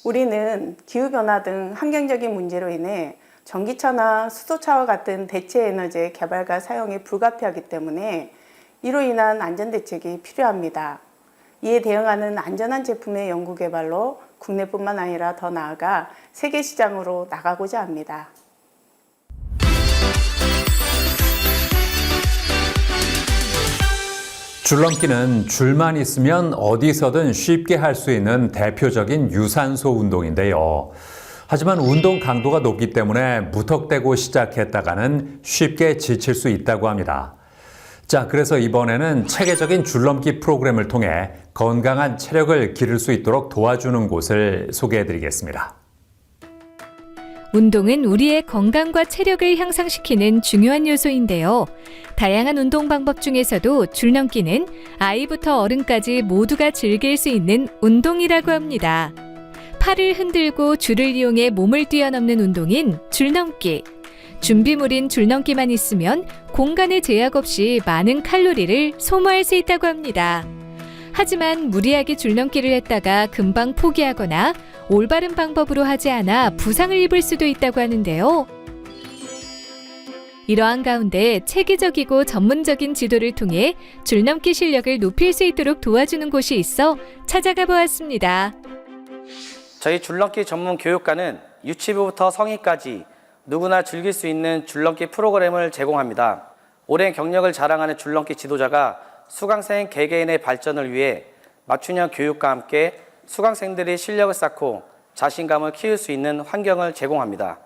Speaker 15: 우리는 기후변화 등 환경적인 문제로 인해 전기차나 수소차와 같은 대체 에너지의 개발과 사용이 불가피하기 때문에 이로 인한 안전대책이 필요합니다. 이에 대응하는 안전한 제품의 연구 개발로 국내뿐만 아니라 더 나아가 세계 시장으로 나가고자 합니다.
Speaker 1: 줄넘기는 줄만 있으면 어디서든 쉽게 할 수 있는 대표적인 유산소 운동인데요. 하지만 운동 강도가 높기 때문에 무턱대고 시작했다가는 쉽게 지칠 수 있다고 합니다. 자, 그래서 이번에는 체계적인 줄넘기 프로그램을 통해 건강한 체력을 기를 수 있도록 도와주는 곳을 소개해드리겠습니다.
Speaker 2: 운동은 우리의 건강과 체력을 향상시키는 중요한 요소인데요. 다양한 운동 방법 중에서도 줄넘기는 아이부터 어른까지 모두가 즐길 수 있는 운동이라고 합니다. 팔을 흔들고 줄을 이용해 몸을 뛰어넘는 운동인 줄넘기. 준비물인 줄넘기만 있으면 공간의 제약 없이 많은 칼로리를 소모할 수 있다고 합니다. 하지만 무리하게 줄넘기를 했다가 금방 포기하거나 올바른 방법으로 하지 않아 부상을 입을 수도 있다고 하는데요. 이러한 가운데 체계적이고 전문적인 지도를 통해 줄넘기 실력을 높일 수 있도록 도와주는 곳이 있어 찾아가 보았습니다.
Speaker 16: 저희 줄넘기 전문 교육과는 유치부부터 성인까지 누구나 즐길 수 있는 줄넘기 프로그램을 제공합니다. 오랜 경력을 자랑하는 줄넘기 지도자가 수강생 개개인의 발전을 위해 맞춤형 교육과 함께 수강생들이 실력을 쌓고 자신감을 키울 수 있는 환경을 제공합니다.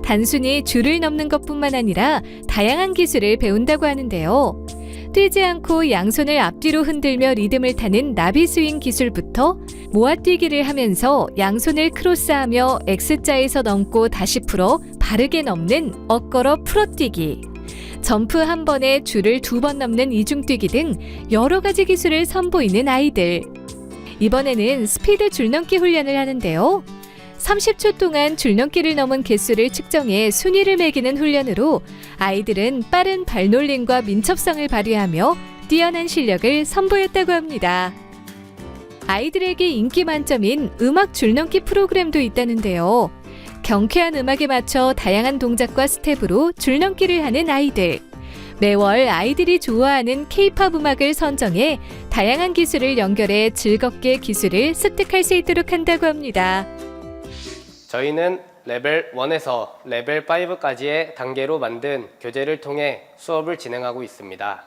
Speaker 2: 단순히 줄을 넘는 것뿐만 아니라 다양한 기술을 배운다고 하는데요. 뛰지 않고 양손을 앞뒤로 흔들며 리듬을 타는 나비 스윙 기술부터 모아뛰기를 하면서 양손을 크로스하며 X자에서 넘고 다시 풀어 바르게 넘는 엇걸어 풀어뛰기, 점프 한 번에 줄을 2번 넘는 이중뛰기 등 여러 가지 기술을 선보이는 아이들. 이번에는 스피드 줄넘기 훈련을 하는데요. 30초 동안 줄넘기를 넘은 개수를 측정해 순위를 매기는 훈련으로 아이들은 빠른 발놀림과 민첩성을 발휘하며 뛰어난 실력을 선보였다고 합니다. 아이들에게 인기 만점인 음악 줄넘기 프로그램도 있다는데요. 경쾌한 음악에 맞춰 다양한 동작과 스텝으로 줄넘기를 하는 아이들. 매월 아이들이 좋아하는 K-팝 음악을 선정해 다양한 기술을 연결해 즐겁게 기술을 습득할 수 있도록 한다고 합니다.
Speaker 17: 저희는 레벨 1에서 레벨 5까지의 단계로 만든 교재를 통해 수업을 진행하고 있습니다.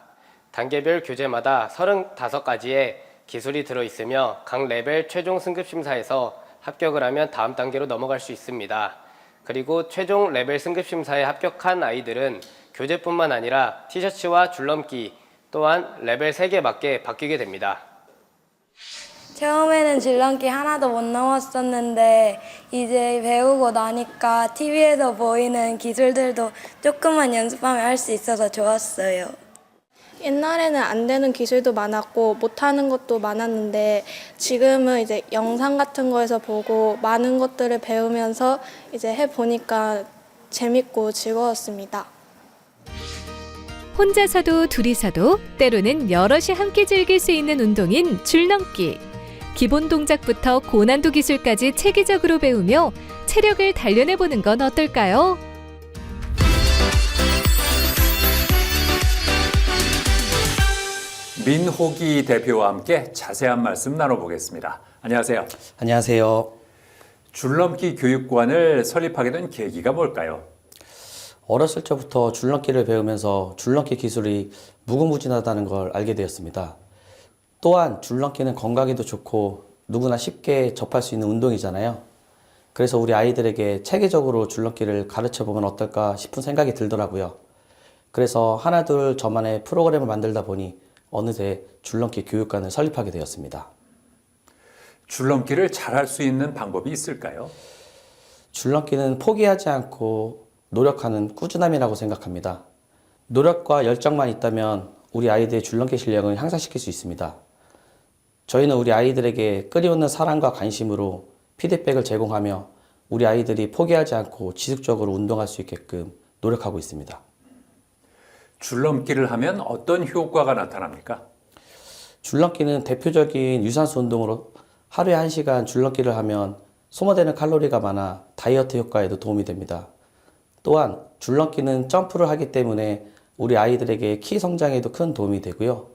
Speaker 17: 단계별 교재마다 35가지의 기술이 들어있으며 각 레벨 최종 승급 심사에서 합격을 하면 다음 단계로 넘어갈 수 있습니다. 그리고 최종 레벨 승급 심사에 합격한 아이들은 교재뿐만 아니라 티셔츠와 줄넘기 또한 레벨 3개 맞게 바뀌게 됩니다.
Speaker 18: 처음에는 줄넘기 하나도 못 넘었었는데 이제 배우고 나니까 TV에서 보이는 기술들도 조금만 연습하면 할 수 있어서 좋았어요.
Speaker 19: 옛날에는 안 되는 기술도 많았고 못하는 것도 많았는데 지금은 이제 영상 같은 거에서 보고 많은 것들을 배우면서 이제 해보니까 재밌고 즐거웠습니다.
Speaker 2: 혼자서도 둘이서도 때로는 여럿이 함께 즐길 수 있는 운동인 줄넘기. 기본 동작부터 고난도 기술까지 체계적으로 배우며 체력을 단련해보는 건 어떨까요?
Speaker 1: 민호기 대표와 함께 자세한 말씀 나눠보겠습니다. 안녕하세요.
Speaker 20: 안녕하세요.
Speaker 1: 줄넘기 교육관을 설립하게 된 계기가 뭘까요?
Speaker 20: 어렸을 적부터 줄넘기를 배우면서 줄넘기 기술이 무궁무진하다는 걸 알게 되었습니다. 또한 줄넘기는 건강에도 좋고 누구나 쉽게 접할 수 있는 운동이잖아요. 그래서 우리 아이들에게 체계적으로 줄넘기를 가르쳐보면 어떨까 싶은 생각이 들더라고요. 그래서 하나둘 저만의 프로그램을 만들다 보니 어느새 줄넘기 교육관을 설립하게 되었습니다.
Speaker 1: 줄넘기를 잘할 수 있는 방법이 있을까요?
Speaker 20: 줄넘기는 포기하지 않고 노력하는 꾸준함이라고 생각합니다. 노력과 열정만 있다면 우리 아이들의 줄넘기 실력을 향상시킬 수 있습니다. 저희는 우리 아이들에게 끓여오는 사랑과 관심으로 피드백을 제공하며 우리 아이들이 포기하지 않고 지속적으로 운동할 수 있게끔 노력하고 있습니다.
Speaker 1: 줄넘기를 하면 어떤 효과가 나타납니까?
Speaker 20: 줄넘기는 대표적인 유산소 운동으로 하루에 1시간 줄넘기를 하면 소모되는 칼로리가 많아 다이어트 효과에도 도움이 됩니다. 또한 줄넘기는 점프를 하기 때문에 우리 아이들에게 키 성장에도 큰 도움이 되고요.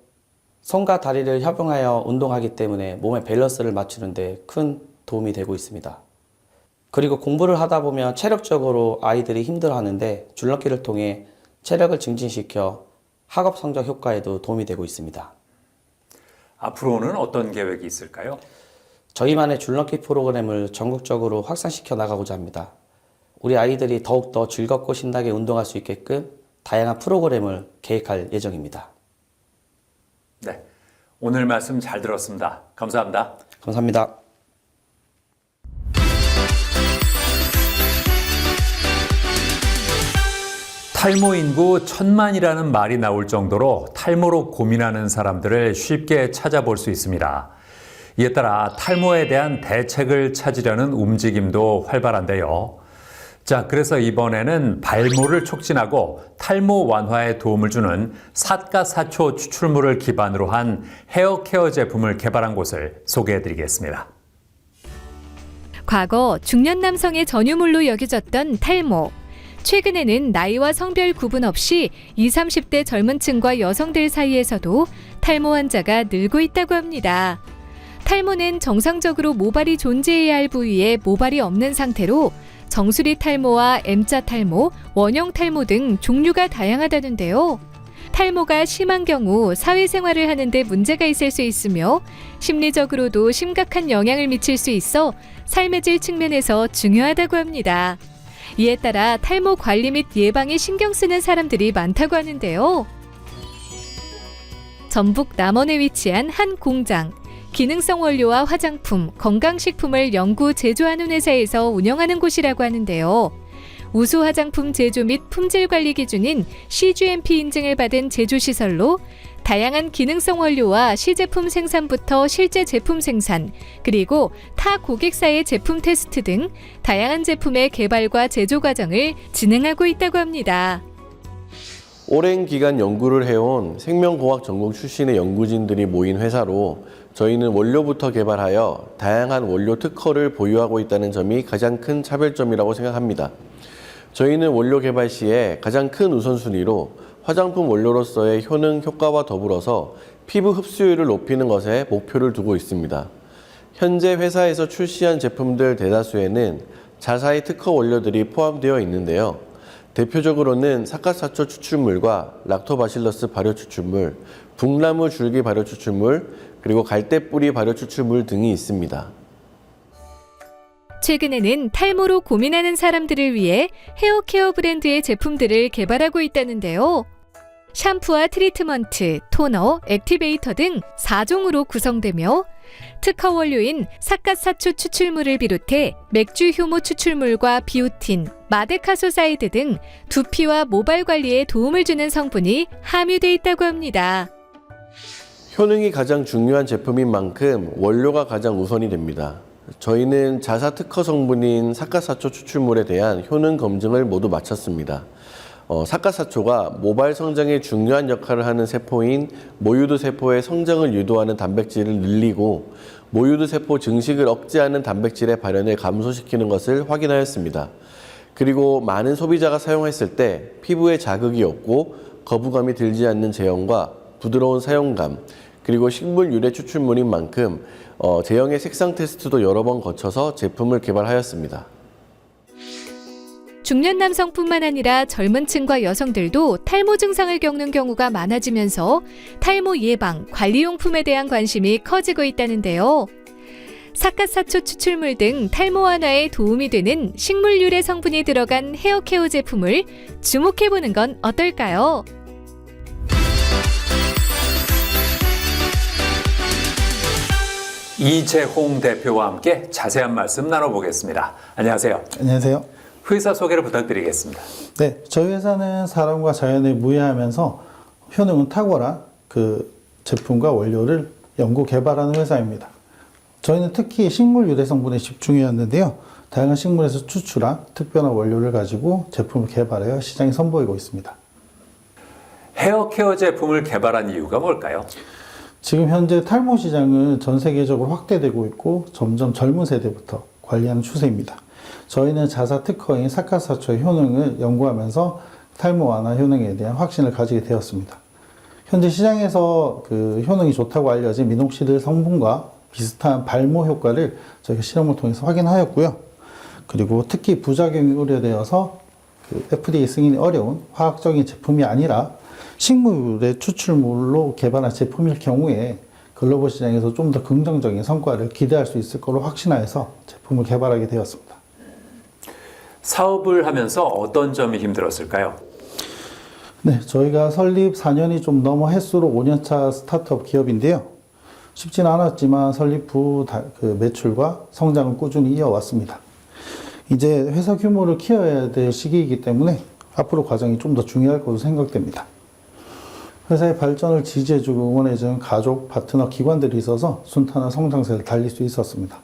Speaker 20: 손과 다리를 협용하여 운동하기 때문에 몸의 밸런스를 맞추는 데 큰 도움이 되고 있습니다. 그리고 공부를 하다 보면 체력적으로 아이들이 힘들어하는데 줄넘기를 통해 체력을 증진시켜 학업 성적 효과에도 도움이 되고 있습니다.
Speaker 1: 앞으로는 어떤 계획이 있을까요?
Speaker 20: 저희만의 줄넘기 프로그램을 전국적으로 확산시켜 나가고자 합니다. 우리 아이들이 더욱더 즐겁고 신나게 운동할 수 있게끔 다양한 프로그램을 계획할 예정입니다.
Speaker 1: 네, 오늘 말씀 잘 들었습니다. 감사합니다.
Speaker 20: 감사합니다.
Speaker 1: 탈모 인구 1000만이라는 말이 나올 정도로 탈모로 고민하는 사람들을 쉽게 찾아볼 수 있습니다. 이에 따라 탈모에 대한 대책을 찾으려는 움직임도 활발한데요. 자, 그래서 이번에는 발모를 촉진하고 탈모 완화에 도움을 주는 삿갓사초 추출물을 기반으로 한 헤어케어 제품을 개발한 곳을 소개해드리겠습니다.
Speaker 2: 과거 중년 남성의 전유물로 여겨졌던 탈모. 최근에는 나이와 성별 구분 없이 20, 30대 젊은 층과 여성들 사이에서도 탈모 환자가 늘고 있다고 합니다. 탈모는 정상적으로 모발이 존재해야 할 부위에 모발이 없는 상태로 정수리 탈모와 M자 탈모, 원형 탈모 등 종류가 다양하다는데요. 탈모가 심한 경우 사회생활을 하는데 문제가 있을 수 있으며 심리적으로도 심각한 영향을 미칠 수 있어 삶의 질 측면에서 중요하다고 합니다. 이에 따라 탈모 관리 및 예방에 신경 쓰는 사람들이 많다고 하는데요. 전북 남원에 위치한 한 공장. 기능성 원료와 화장품, 건강식품을 연구 제조하는 회사에서 운영하는 곳이라고 하는데요. 우수 화장품 제조 및 품질 관리 기준인 CGMP 인증을 받은 제조시설로 다양한 기능성 원료와 시제품 생산부터 실제 제품 생산, 그리고 타 고객사의 제품 테스트 등 다양한 제품의 개발과 제조 과정을 진행하고 있다고 합니다.
Speaker 21: 오랜 기간 연구를 해온 생명공학 전공 출신의 연구진들이 모인 회사로 저희는 원료부터 개발하여 다양한 원료 특허를 보유하고 있다는 점이 가장 큰 차별점이라고 생각합니다. 저희는 원료 개발 시에 가장 큰 우선순위로 화장품 원료로서의 효능, 효과와 더불어서 피부 흡수율을 높이는 것에 목표를 두고 있습니다. 현재 회사에서 출시한 제품들 대다수에는 자사의 특허 원료들이 포함되어 있는데요. 대표적으로는 삿갓사초 추출물과 락토바실러스 발효 추출물, 북나무 줄기 발효 추출물, 그리고 갈대뿌리 발효 추출물 등이 있습니다.
Speaker 2: 최근에는 탈모로 고민하는 사람들을 위해 헤어케어 브랜드의 제품들을 개발하고 있다는데요. 샴푸와 트리트먼트, 토너, 액티베이터 등 4종으로 구성되며 특허 원료인 삿갓사초 추출물을 비롯해 맥주 효모 추출물과 비오틴, 마데카소사이드 등 두피와 모발 관리에 도움을 주는 성분이 함유돼 있다고 합니다.
Speaker 21: 효능이 가장 중요한 제품인 만큼 원료가 가장 우선이 됩니다. 저희는 자사 특허 성분인 삿갓사초 추출물에 대한 효능 검증을 모두 마쳤습니다. 삿갓사초가 모발 성장에 중요한 역할을 하는 세포인 모유두 세포의 성장을 유도하는 단백질을 늘리고 모유두 세포 증식을 억제하는 단백질의 발현을 감소시키는 것을 확인하였습니다. 그리고 많은 소비자가 사용했을 때 피부에 자극이 없고 거부감이 들지 않는 제형과 부드러운 사용감, 그리고 식물 유래 추출물인 만큼 제형의 색상 테스트도 여러 번 거쳐서 제품을 개발하였습니다.
Speaker 2: 중년 남성뿐만 아니라 젊은 층과 여성들도 탈모 증상을 겪는 경우가 많아지면서 탈모 예방, 관리용품에 대한 관심이 커지고 있다는데요. 삿갓사초 추출물 등 탈모 완화에 도움이 되는 식물 유래 성분이 들어간 헤어케어 제품을 주목해보는 건 어떨까요?
Speaker 1: 이재홍 대표와 함께 자세한 말씀 나눠보겠습니다. 안녕하세요.
Speaker 22: 안녕하세요.
Speaker 1: 회사 소개를 부탁드리겠습니다.
Speaker 22: 네, 저희 회사는 사람과 자연을 무해하면서 효능은 탁월한 그 제품과 원료를 연구 개발하는 회사입니다. 저희는 특히 식물 유래 성분에 집중해왔는데요. 다양한 식물에서 추출한 특별한 원료를 가지고 제품을 개발하여 시장에 선보이고 있습니다.
Speaker 1: 헤어케어 제품을 개발한 이유가 뭘까요?
Speaker 22: 지금 현재 탈모 시장은 전 세계적으로 확대되고 있고 점점 젊은 세대부터 관리하는 추세입니다. 저희는 자사 특허인 사카사초의 효능을 연구하면서 탈모 완화 효능에 대한 확신을 가지게 되었습니다. 현재 시장에서 그 효능이 좋다고 알려진 미녹시딜 성분과 비슷한 발모 효과를 저희가 실험을 통해서 확인하였고요. 그리고 특히 부작용이 우려되어서 그 FDA 승인이 어려운 화학적인 제품이 아니라 식물의 추출물로 개발한 제품일 경우에 글로벌 시장에서 좀 더 긍정적인 성과를 기대할 수 있을 것으로 확신하여서 제품을 개발하게 되었습니다.
Speaker 1: 사업을 하면서 어떤 점이 힘들었을까요?
Speaker 22: 네, 저희가 설립 4년이 좀 넘어 횟수로 5년차 스타트업 기업인데요. 쉽지는 않았지만 설립 후 그 매출과 성장을 꾸준히 이어왔습니다. 이제 회사 규모를 키워야 될 시기이기 때문에 앞으로 과정이 좀 더 중요할 것으로 생각됩니다. 회사의 발전을 지지해주고 응원해주는 가족, 파트너, 기관들이 있어서 순탄한 성장세를 달릴 수 있었습니다.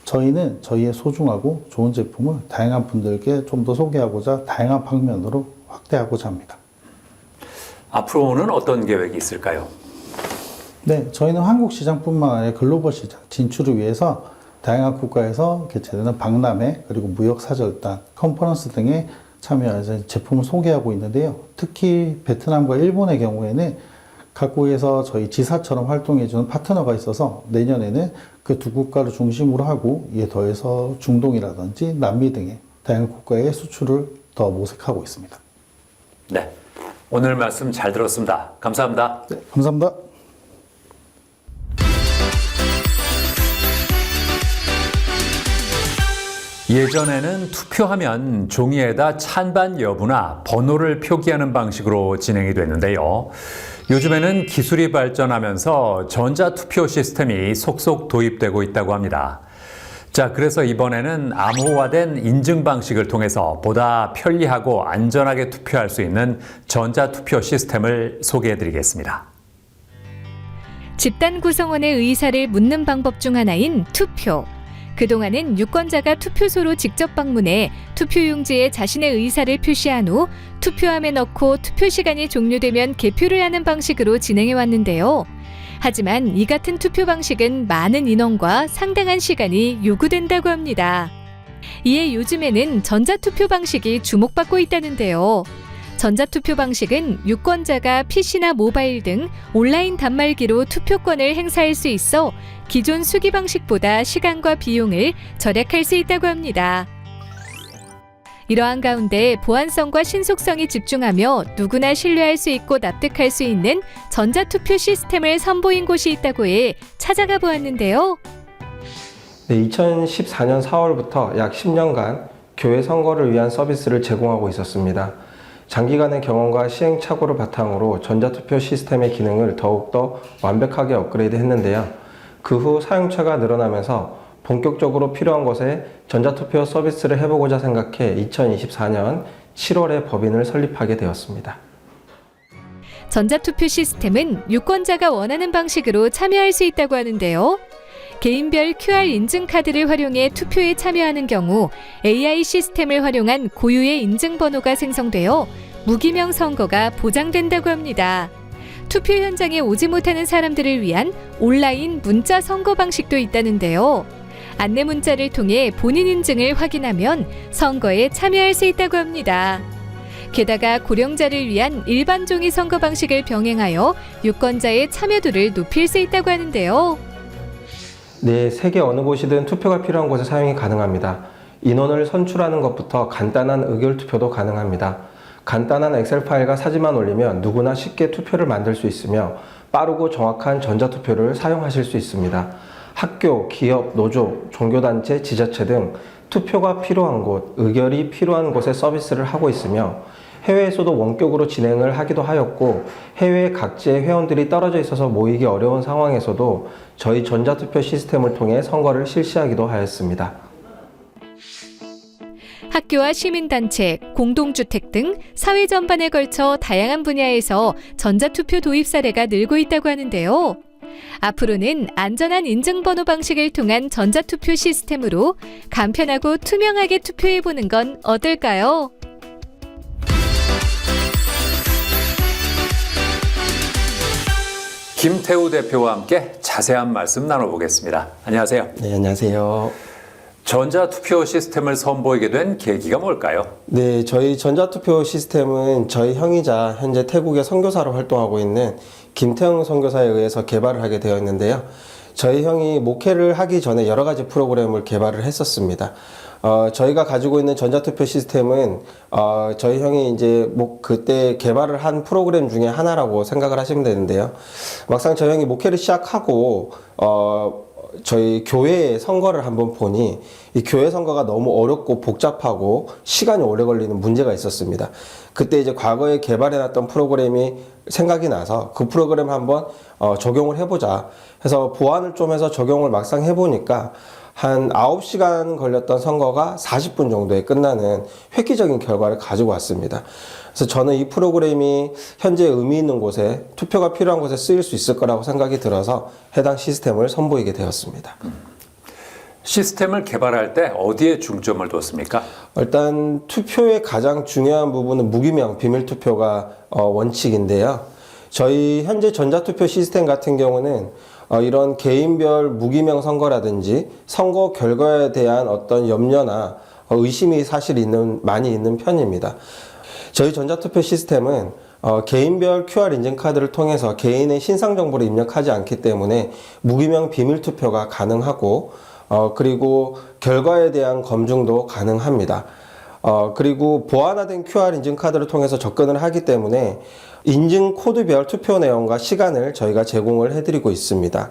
Speaker 22: 저희는 저희의 소중하고 좋은 제품을 다양한 분들께 좀 더 소개하고자 다양한 방면으로 확대하고자 합니다.
Speaker 1: 앞으로는 어떤 계획이 있을까요?
Speaker 22: 네, 저희는 한국 시장뿐만 아니라 글로벌 시장 진출을 위해서 다양한 국가에서 개최되는 박람회, 그리고 무역사절단, 컨퍼런스 등에 참여해서 제품을 소개하고 있는데요. 특히 베트남과 일본의 경우에는 각국에서 저희 지사처럼 활동해주는 파트너가 있어서 내년에는 그 두 국가를 중심으로 하고 이에 더해서 중동이라든지 남미 등의 다양한 국가의 수출을 더 모색하고 있습니다.
Speaker 1: 네, 오늘 말씀 잘 들었습니다. 감사합니다.
Speaker 22: 네, 감사합니다.
Speaker 1: 예전에는 투표하면 종이에다 찬반 여부나 번호를 표기하는 방식으로 진행이 됐는데요. 요즘에는 기술이 발전하면서 전자투표 시스템이 속속 도입되고 있다고 합니다. 자, 그래서 이번에는 암호화된 인증 방식을 통해서 보다 편리하고 안전하게 투표할 수 있는 전자투표 시스템을 소개해드리겠습니다.
Speaker 2: 집단 구성원의 의사를 묻는 방법 중 하나인 투표. 그동안은 유권자가 투표소로 직접 방문해 투표용지에 자신의 의사를 표시한 후 투표함에 넣고 투표 시간이 종료되면 개표를 하는 방식으로 진행해 왔는데요. 하지만 이 같은 투표 방식은 많은 인원과 상당한 시간이 요구된다고 합니다. 이에 요즘에는 전자투표 방식이 주목받고 있다는데요. 전자투표 방식은 유권자가 PC나 모바일 등 온라인 단말기로 투표권을 행사할 수 있어 기존 수기 방식보다 시간과 비용을 절약할 수 있다고 합니다. 이러한 가운데 보안성과 신속성이 집중하며 누구나 신뢰할 수 있고 납득할 수 있는 전자투표 시스템을 선보인 곳이 있다고 해 찾아가 보았는데요.
Speaker 3: 네, 2014년 4월부터 약 10년간 교회 선거를 위한 서비스를 제공하고 있었습니다. 장기간의 경험과 시행착오를 바탕으로 전자투표 시스템의 기능을 더욱더 완벽하게 업그레이드 했는데요. 그 후 사용처가 늘어나면서 본격적으로 필요한 곳에 전자투표 서비스를 해보고자 생각해 2024년 7월에 법인을 설립하게 되었습니다.
Speaker 2: 전자투표 시스템은 유권자가 원하는 방식으로 참여할 수 있다고 하는데요. 개인별 QR 인증카드를 활용해 투표에 참여하는 경우 AI 시스템을 활용한 고유의 인증번호가 생성되어 무기명 선거가 보장된다고 합니다. 투표 현장에 오지 못하는 사람들을 위한 온라인 문자 선거 방식도 있다는데요. 안내 문자를 통해 본인 인증을 확인하면 선거에 참여할 수 있다고 합니다. 게다가 고령자를 위한 일반 종이 선거 방식을 병행하여 유권자의 참여도를 높일 수 있다고 하는데요.
Speaker 3: 네, 세계 어느 곳이든 투표가 필요한 곳에 사용이 가능합니다. 인원을 선출하는 것부터 간단한 의결투표도 가능합니다. 간단한 엑셀 파일과 사진만 올리면 누구나 쉽게 투표를 만들 수 있으며 빠르고 정확한 전자투표를 사용하실 수 있습니다. 학교, 기업, 노조, 종교단체, 지자체 등 투표가 필요한 곳, 의결이 필요한 곳에 서비스를 하고 있으며 해외에서도 원격으로 진행을 하기도 하였고 해외 각지의 회원들이 떨어져 있어서 모이기 어려운 상황에서도 저희 전자투표 시스템을 통해 선거를 실시하기도 하였습니다.
Speaker 2: 학교와 시민단체, 공동주택 등 사회 전반에 걸쳐 다양한 분야에서 전자투표 도입 사례가 늘고 있다고 하는데요. 앞으로는 안전한 인증번호 방식을 통한 전자투표 시스템으로 간편하고 투명하게 투표해보는 건 어떨까요?
Speaker 1: 김태우 대표와 함께 자세한 말씀 나눠보겠습니다. 안녕하세요.
Speaker 3: 네, 안녕하세요.
Speaker 1: 전자투표 시스템을 선보이게 된 계기가 뭘까요?
Speaker 3: 네, 저희 전자투표 시스템은 저희 형이자 현재 태국의 선교사로 활동하고 있는 김태형 선교사에 의해서 개발을 하게 되었는데요. 저희 형이 목회를 하기 전에 여러 가지 프로그램을 개발을 했었습니다. 저희가 가지고 있는 전자투표 시스템은 저희 형이 이제 그때 개발을 한 프로그램 중에 하나라고 생각을 하시면 되는데요. 막상 저희 형이 목회를 시작하고 저희 교회의 선거를 한번 보니 이 교회 선거가 너무 어렵고 복잡하고 시간이 오래 걸리는 문제가 있었습니다. 그때 이제 과거에 개발해놨던 프로그램이 생각이 나서 그 프로그램 한번 적용을 해보자 해서 보완을 좀 해서 적용을 막상 해보니까 한 9시간 걸렸던 선거가 40분 정도에 끝나는 획기적인 결과를 가지고 왔습니다. 그래서 저는 이 프로그램이 현재 의미 있는 곳에 투표가 필요한 곳에 쓰일 수 있을 거라고 생각이 들어서 해당 시스템을 선보이게 되었습니다.
Speaker 1: 시스템을 개발할 때 어디에 중점을 뒀습니까?
Speaker 3: 일단 투표의 가장 중요한 부분은 무기명 비밀투표가 원칙인데요. 저희 현재 전자투표 시스템 같은 경우는 이런 개인별 무기명 선거라든지 선거 결과에 대한 어떤 염려나 의심이 사실 많이 있는 편입니다. 저희 전자투표 시스템은 개인별 QR 인증카드를 통해서 개인의 신상 정보를 입력하지 않기 때문에 무기명 비밀투표가 가능하고 그리고 결과에 대한 검증도 가능합니다. 그리고 보완화된 QR 인증카드를 통해서 접근을 하기 때문에 인증 코드별 투표 내용과 시간을 저희가 제공을 해드리고 있습니다.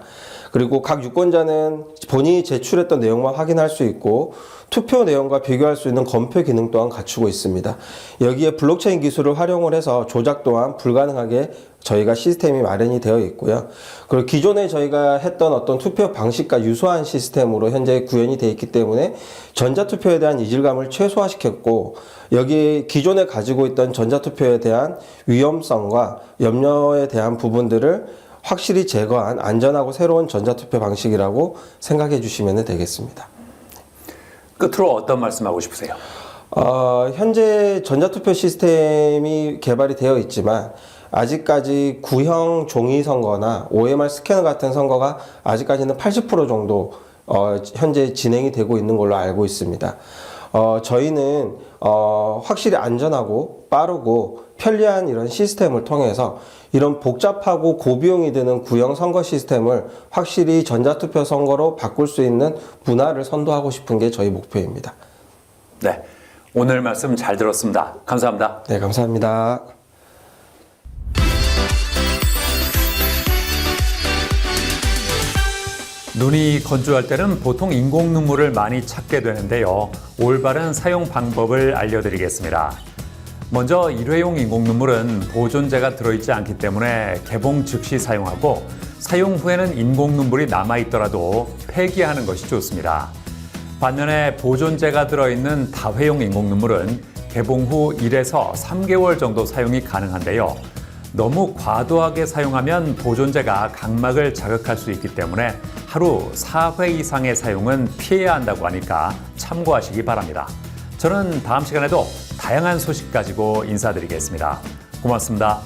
Speaker 3: 그리고 각 유권자는 본인이 제출했던 내용만 확인할 수 있고 투표 내용과 비교할 수 있는 검표 기능 또한 갖추고 있습니다. 여기에 블록체인 기술을 활용을 해서 조작 또한 불가능하게 저희가 시스템이 마련이 되어 있고요. 그리고 기존에 저희가 했던 어떤 투표 방식과 유사한 시스템으로 현재 구현이 되어 있기 때문에 전자투표에 대한 이질감을 최소화시켰고 여기 기존에 가지고 있던 전자투표에 대한 위험성과 염려에 대한 부분들을 확실히 제거한 안전하고 새로운 전자투표 방식이라고 생각해 주시면 되겠습니다.
Speaker 1: 끝으로 어떤 말씀하고 싶으세요?
Speaker 3: 현재 전자투표 시스템이 개발이 되어 있지만 아직까지 구형 종이 선거나 OMR 스캐너 같은 선거가 아직까지는 80% 정도 현재 진행이 되고 있는 걸로 알고 있습니다. 저희는 확실히 안전하고 빠르고 편리한 이런 시스템을 통해서 이런 복잡하고 고비용이 드는 구형 선거 시스템을 확실히 전자투표 선거로 바꿀 수 있는 문화를 선도하고 싶은 게 저희 목표입니다.
Speaker 1: 네, 오늘 말씀 잘 들었습니다. 감사합니다.
Speaker 3: 네, 감사합니다.
Speaker 1: 눈이 건조할 때는 보통 인공 눈물을 많이 찾게 되는데요. 올바른 사용 방법을 알려드리겠습니다. 먼저 일회용 인공 눈물은 보존제가 들어있지 않기 때문에 개봉 즉시 사용하고 사용 후에는 인공 눈물이 남아있더라도 폐기하는 것이 좋습니다. 반면에 보존제가 들어있는 다회용 인공 눈물은 개봉 후 1에서 3개월 정도 사용이 가능한데요. 너무 과도하게 사용하면 보존제가 각막을 자극할 수 있기 때문에 하루 4회 이상의 사용은 피해야 한다고 하니까 참고하시기 바랍니다. 저는 다음 시간에도 다양한 소식 가지고 인사드리겠습니다. 고맙습니다.